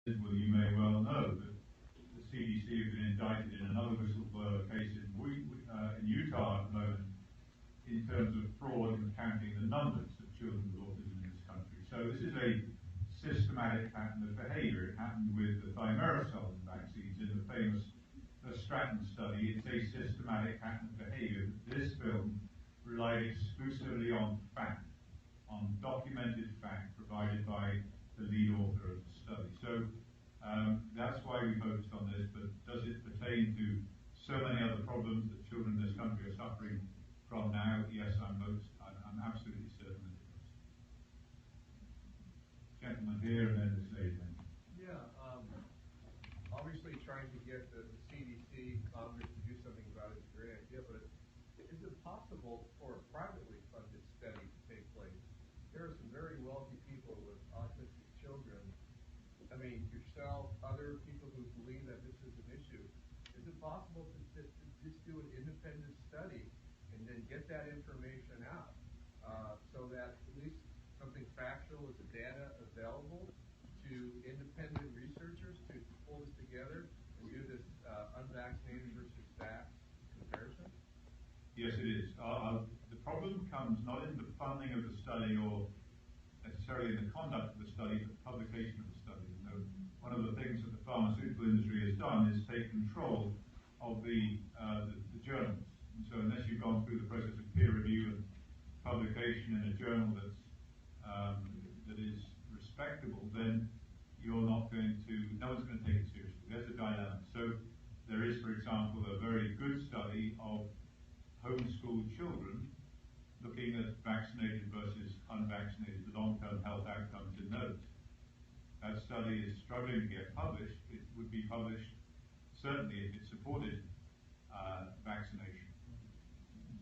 Well, you may well know that the CDC has been indicted in another whistleblower case in Utah at the moment in terms of fraud and counting the numbers of children with autism in this country. So this is a systematic pattern of behavior. It happened with the thimerosal vaccines in the famous Stratton study. It's a systematic pattern of behavior. This film relied exclusively on fact, on documented fact provided by the lead author of the study. So that's why we focused on this, but does it pertain to so many other problems that children in this country are suffering from now? Yes, I'm absolutely certain that it does. Gentleman here and then this lady. Yeah, obviously trying to get the CDC, Congress to do something about it is a great idea, but is it possible for a privately funded study to take place? There are some very wealthy people with autistic children. I mean, yourself, other people who believe that this is an issue. Is it possible to just do an independent study and then get that information out so that at least something factual is the data available to independent researchers to pull this together and do this unvaccinated versus vax comparison? Yes, it is. The problem comes not in the funding of the study or necessarily in the conduct of the study, but the publication of the study. One of the things that the pharmaceutical industry has done is take control of the journals. And so unless you've gone through the process of peer review and publication in a journal that is respectable, then you're not going to, no one's going to take it seriously. There's a dilemma. So there is, for example, a very good study of homeschooled children looking at vaccinated versus unvaccinated, the long-term health outcomes in those. That study is struggling to get published. It would be published certainly if it supported vaccination,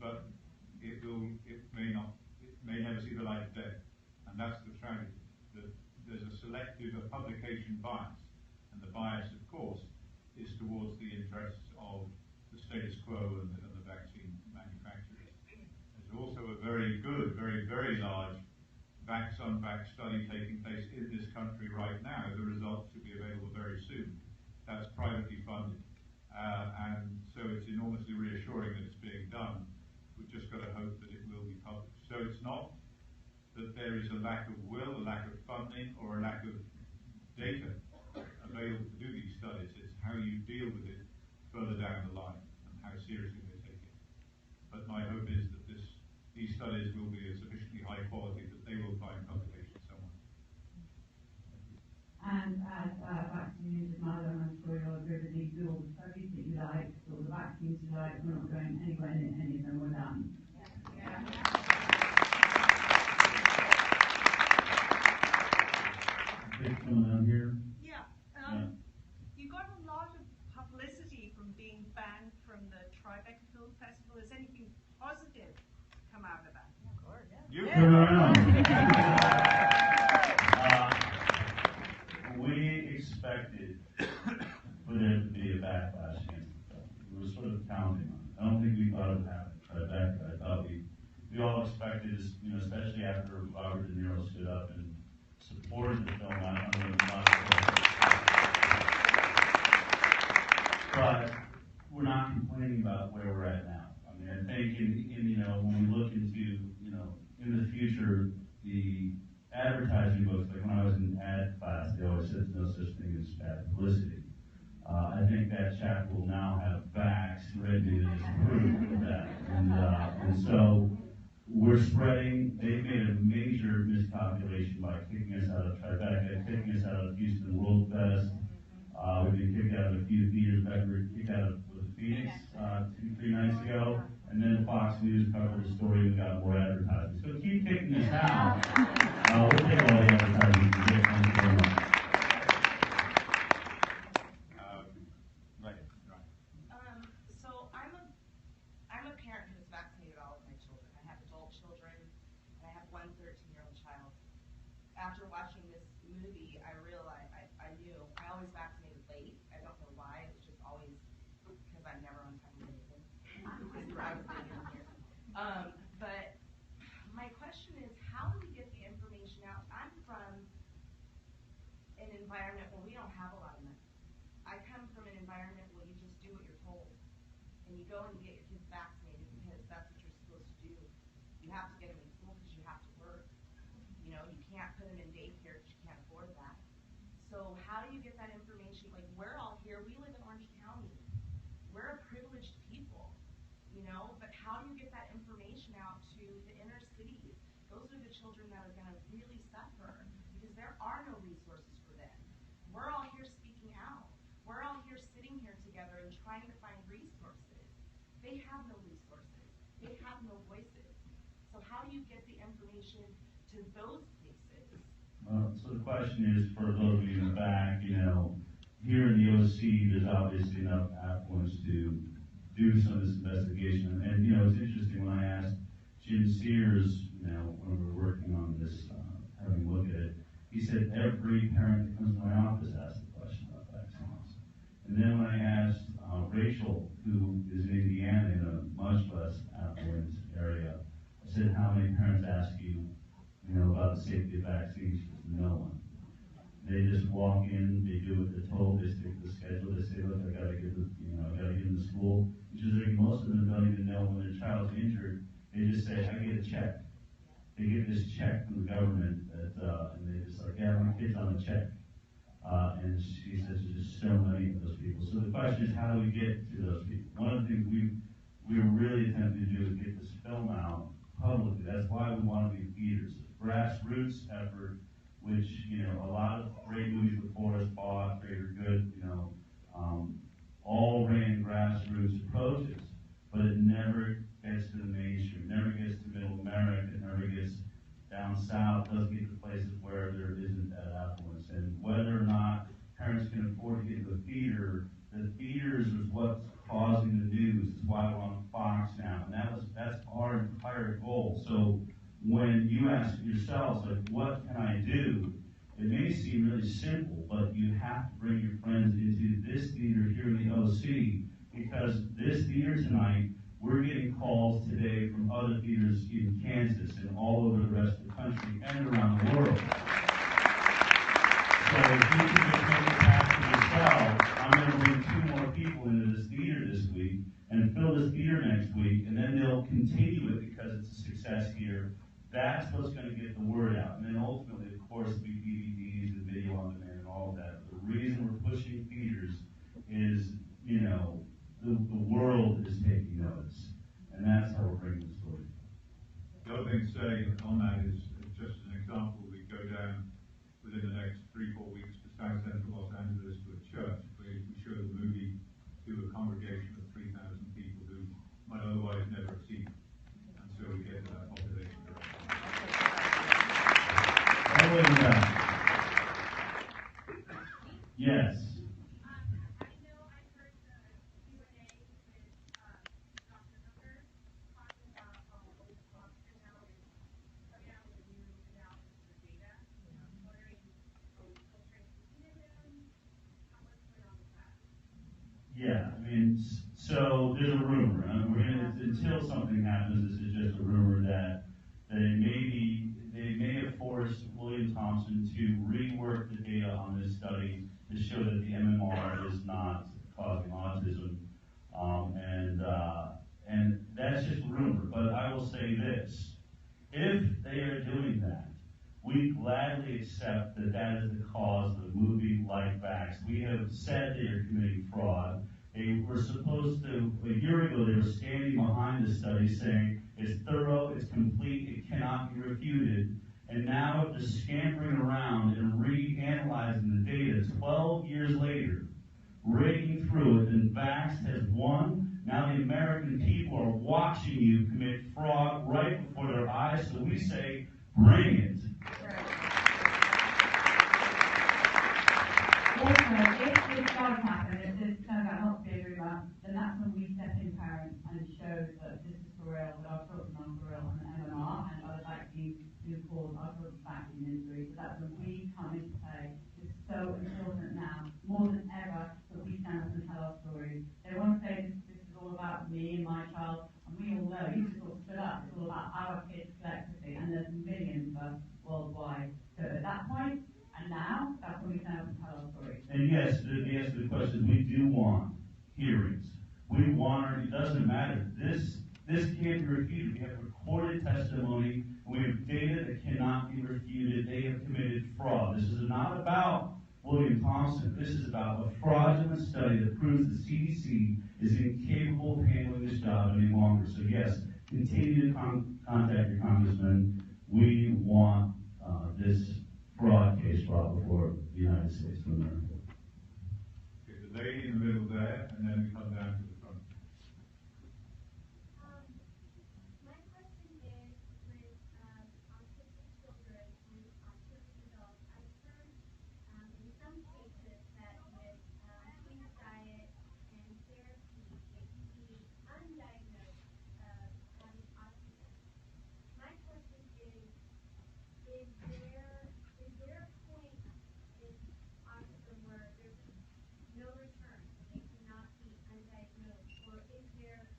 but it may never see the light of day, and that's the tragedy. That there's a publication bias, and the bias, of course, is towards the interests of the status quo and the vaccine manufacturers. There's also a very good, very large vax-unvax study taking place in this country right now. The results should be available very soon. That's privately funded. And so it's enormously reassuring that it's being done. We've just got to hope that it will be published. So it's not that there is a lack of will, a lack of funding, or a lack of data available to do these studies. It's how you deal with it further down the line and how seriously they take it. But my hope is that these studies will be of sufficiently high quality that they will find publication somewhere. And as a vaccinated mother, I'm sure you'll agree with me, do all the studies that you like, do all the vaccines you like. We're not going anywhere near any of them. We're done. Yeah. Coming down here. Yeah. You got a lot of publicity from being banned from the Tribeca Film Festival. Is anything positive come out of that? Of course, yeah. You turn around. We expected for there to be a backlash against the film. We were sort of counting on it. I don't think we thought it would happen. Tribeca. I thought we all expected, especially after Robert De Niro stood up and supported the film. But we're not complaining about where we're at now. I mean, I think when we look into, in the future, the advertising books, like when I was in ad class, they always said no such thing as bad publicity. I think that chapter will now have facts ready to disprove that. And so we're spreading. They've made a major miscalculation by kicking us out of Tribeca, kicking us out of Houston World Fest. We've been kicked out of a few theaters. We were kicked out of Phoenix 2-3 nights ago, and then Fox News covered the story and got more advertising. So keep kicking us out. We'll take all the advertising we can get. Thank you very much. So I'm a parent who has vaccinated all of my children. I have adult children, and I have one 13-year-old child. After watching this movie, I realized I knew I always vaccinated late. I don't know why. It was just always because I'm never on time with anything. I was thinking here. But my question is, how do we get the information out? I'm from an environment where we don't have a lot of money. I come from an environment where you just do what you're told. And you go and you get your kids vaccinated because that's what you're supposed to do. You have to get them in school because you have to work. You know, you can't put them in daycare because you can't afford that. So how do you get that information? Like, we're all here. We live in Orange County. We're a privileged people, you know, but how do you get that information out to the inner cities? Those are the children that are going to really suffer because there are no resources for them. We're all here speaking out. We're all here sitting here together and trying to find resources. They have no resources. They have no voices. So how do you get the information to those places? So the question is, for those of you in the back, you know, here in the OC, there's obviously enough affluence to do some of this investigation. And, you know, it's interesting when I asked Jim Sears, you know, when we were working on this, having a look at it, he said every parent that comes to my office asks the question about vaccines. And then when I asked Rachel, who is in Indiana in a much less affluent area, I said, how many parents ask you, you know, about the safety of vaccines? She says, no one. They just walk in, they do what they're told, they stick to the schedule, they say, look, I gotta get into school. Which is like most of them don't even know when their child's injured. They just say, I get a check. They get this check from the government that, and they just like, yeah, my kid's on a check. And she says there's just so many of those people. So the question is, how do we get to those people? One of the things we were really attempting to do is get this film out publicly. That's why we want to be leaders. Grassroots effort, which, you know, a lot of great movies before us, Bob, Greater Good, you know, all ran grassroots approaches, but it never gets to the mainstream, never gets to middle America, it never gets down south, doesn't get to places where there isn't that affluence. And whether or not parents can afford to get to the theaters is what's causing the news. It's why we're on Fox now, and that's our entire goal. So when you ask yourselves, like, what can I do? It may seem really simple, but you have to bring your friends into this theater here in the OC, because this theater tonight, we're getting calls today from other theaters in Kansas and all over the rest of the country and around the world. So if you can just make it happen yourself, I'm going to bring 2 more people into this theater this week and fill this theater next week, and then they'll continue it because it's a success here. That's what's going to get the word out. And then ultimately, of course, be DVDs and video on demand and all of that. The reason we're pushing theaters is, you know, the world is taking notice. And that's how we're bringing the story. The other thing to say on that is, just as an example, we go down within the next 3-4 weeks to South Central Los Angeles to a church where we show the movie to a congregation of 3,000 people who might otherwise never have seen it. And so we get to that population directly. Yes. Yeah, I mean, so there's a rumor. Until something happens, this is just a rumor that they may have forced William Thompson to rework the data on this study to show that the MMR is not causing autism, and that's just a rumor. But I will say this: if they are doing that, we gladly accept that that is the cause of a movie like Vax. We have said they are committing fraud. They were supposed to, a year ago, they were standing behind the study saying it's thorough, it's complete, it cannot be refuted. And now they're scampering around and reanalyzing the data 12 years later, rigging through it, and Vax has won. Now the American people are watching you commit fraud right before their eyes, so we say, bring it. Also, if this does happen, if this turns out not to be a rumor, then that's when we step in, parents, and show that this is for real, that our children are for real, and the MMR and other vaccines do cause our children's vaccine injury. So that's when we come into play. It's so important now, more than ever, that we stand up and tell our stories. They want to say this is all about me and my child, and we all know, you just all stood up, it's all about our kids collectively, and there's millions of us story. And yes, the answer to the question is we do want hearings. We want, it doesn't matter. This can't be refuted. We have recorded testimony. We have data that cannot be refuted. They have committed fraud. This is not about William Thompson. This is about a fraudulent study that proves the CDC is incapable of handling this job any longer. So yes, continue to contact your congressman. We want this fraud case brought before the United States of America. Okay, the lady in the middle there, and then we come down to the front. My question is with autistic children and autistic adults. I've heard in some cases that with changed diet and therapy, they can be undiagnosed having autism. My question is there a point in autism where there's no return, they cannot be undiagnosed, or is there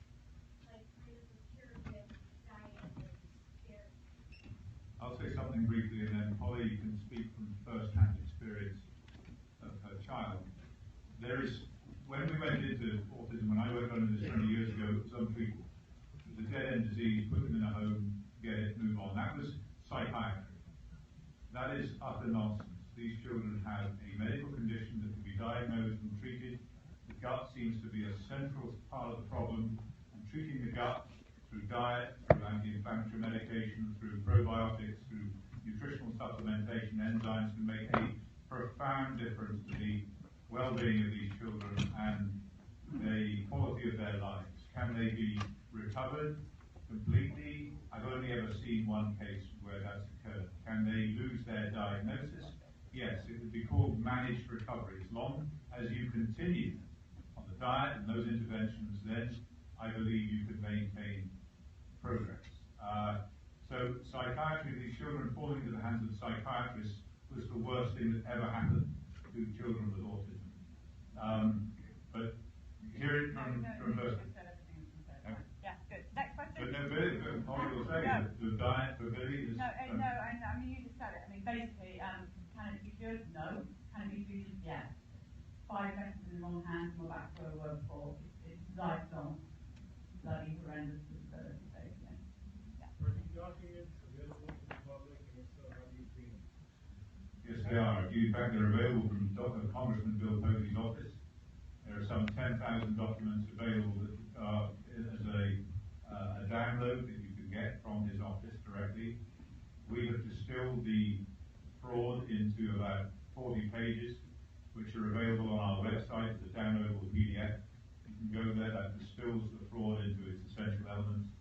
like kind of a curative diet and therapy? I'll say something briefly, and then Polly can speak from first-hand experience of her child. When we went into autism, when I worked on this 20 years ago, it was untreatable. It was a dead-end disease, put them in a home, get it, move on. That was psychiatry. That is utter nonsense. These children have a medical condition that can be diagnosed and treated. The gut seems to be a central part of the problem, and treating the gut through diet, through anti-inflammatory medication, through probiotics, through nutritional supplementation, enzymes can make a profound difference to the well-being of these children and the quality of their lives. Can they be recovered completely? I've only ever seen one case where that's occurred. Can they lose their diagnosis? Yes, it would be called managed recovery. As long as you continue on the diet and those interventions, then I believe you could maintain progress. So psychiatry, these children falling into the hands of psychiatrists was the worst thing that ever happened to children with autism. But hear it from first. Yeah, good. Next question. But no, Billy, Polly will say that the diet for Billy is... No, I mean, you just said it. I mean, basically, can it be good? No. Can it be treated? Yes. 5 seconds in one hand, more back for a workful. It's lifelong, bloody horrendous disability, basically. Are these documents available to the public, and if so, how do you see them? Yes, they are. In fact, they're available from Congressman Bill Posey's office. There are some 10,000 documents available that are as a download that you can get from his office directly. We have distilled the fraud into about 40 pages, which are available on our website as a downloadable PDF. You can go there, that distills the fraud into its essential elements.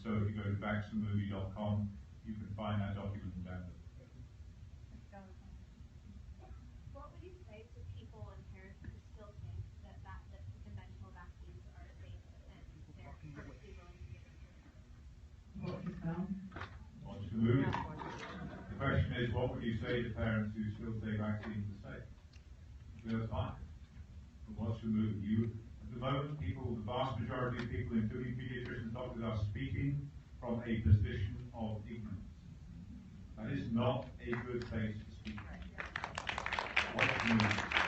So if you go to baxtermovie.com, you can find that document and download it. What would you say to people and parents who still think that the conventional vaccines are safe and they're perfectly willing to give them? Watch the film. Watch the movie. The question is, what would you say to parents who still say vaccines are safe? That's fine. But watch the movie. At the moment, the vast majority of people, including pediatricians, doctors, are speaking from a position of ignorance. That is not a good place to speak. Watch the movie.